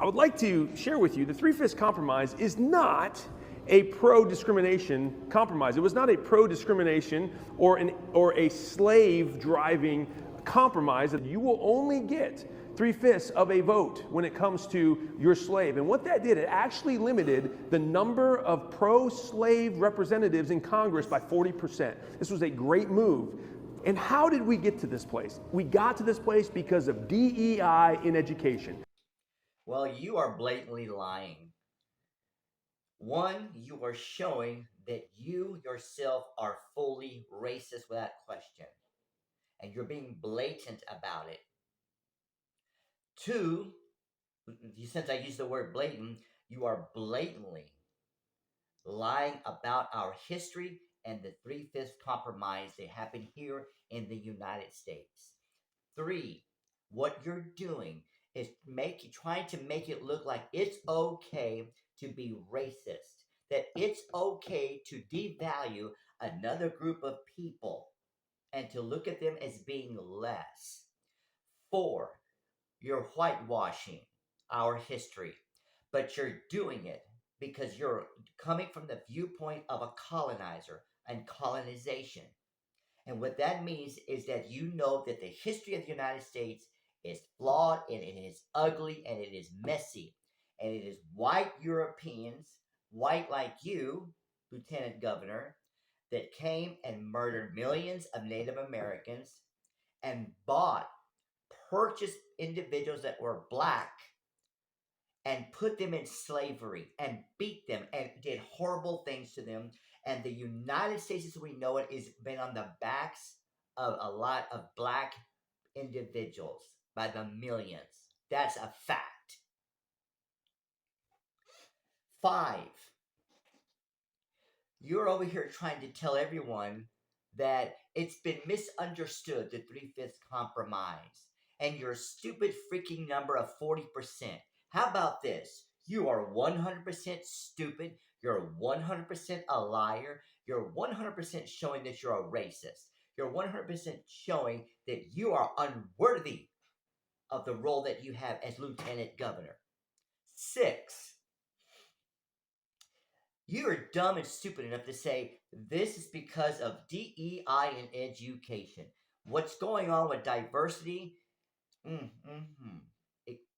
would like to share with you the Three-Fifths Compromise is not a pro-discrimination compromise. It was not a pro-discrimination or a slave-driving compromise. That you will only get 3/5 of a vote when it comes to your slave. And what that did, it actually limited the number of pro-slave representatives in Congress by 40%. This was a great move. And how did we get to this place? We got to this place because of DEI in education. Well, you are blatantly lying. One, you are showing that you yourself are fully racist without question, and you're being blatant about it. Two, since I used the word blatant, you are blatantly lying about our history and the Three-Fifths Compromise that happened here in the United States. Three, what you're doing is trying to make it look like it's okay to be racist, that it's okay to devalue another group of people and to look at them as being less. Four, you're whitewashing our history, but you're doing it because you're coming from the viewpoint of a colonizer and colonization. And what that means is that you know that the history of the United States is flawed and it is ugly and it is messy. And it is white Europeans, white like you, Lieutenant Governor, that came and murdered millions of Native Americans and purchased individuals that were black and put them in slavery and beat them and did horrible things to them. And the United States, as we know it, is been on the backs of a lot of black individuals by the millions. That's a fact. Five, you're over here trying to tell everyone that it's been misunderstood, the Three-Fifths Compromise, and your stupid freaking number of 40%. How about this? You are 100% stupid. You're 100% a liar. You're 100% showing that you're a racist. You're 100% showing that you are unworthy of the role that you have as Lieutenant Governor. Six, you are dumb and stupid enough to say this is because of DEI in education. What's going on with diversity,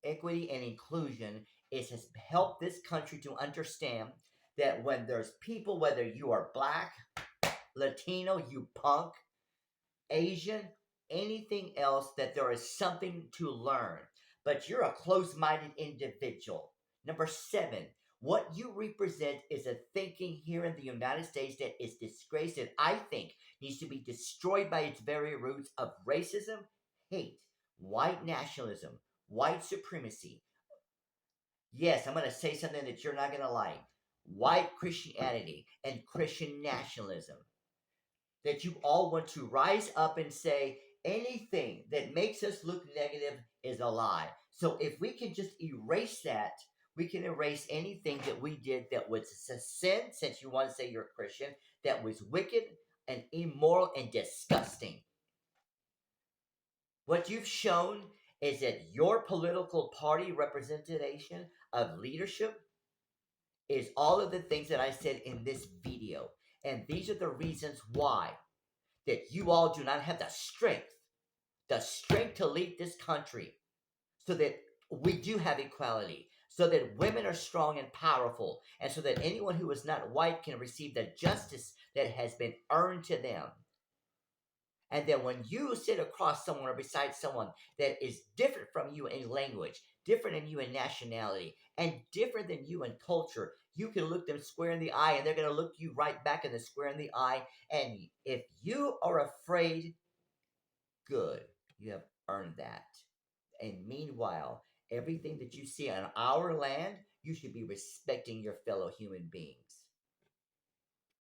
equity, and inclusion has helped this country to understand that when there's people, whether you are black, Latino, you punk, Asian, anything else, that there is something to learn. But you're a close-minded individual. Number seven, what you represent is a thinking here in the United States that is disgraced and I think needs to be destroyed by its very roots of racism, hate, white nationalism, white supremacy. Yes, I'm going to say something that you're not going to like. White Christianity and Christian nationalism. That you all want to rise up and say anything that makes us look negative is a lie. So if we can just erase that, we can erase anything that we did that was a sin, since you want to say you're a Christian, that was wicked and immoral and disgusting. What you've shown is that your political party representation of leadership is all of the things that I said in this video. And these are the reasons why that you all do not have the strength to lead this country so that we do have equality, so that women are strong and powerful, and so that anyone who is not white can receive the justice that has been earned to them. And then when you sit across someone or beside someone that is different from you in language, different than you in nationality, and different than you in culture, you can look them square in the eye and they're going to look you right back in the square in the eye. And if you are afraid, good, you have earned that. And meanwhile, everything that you see on our land, you should be respecting your fellow human beings.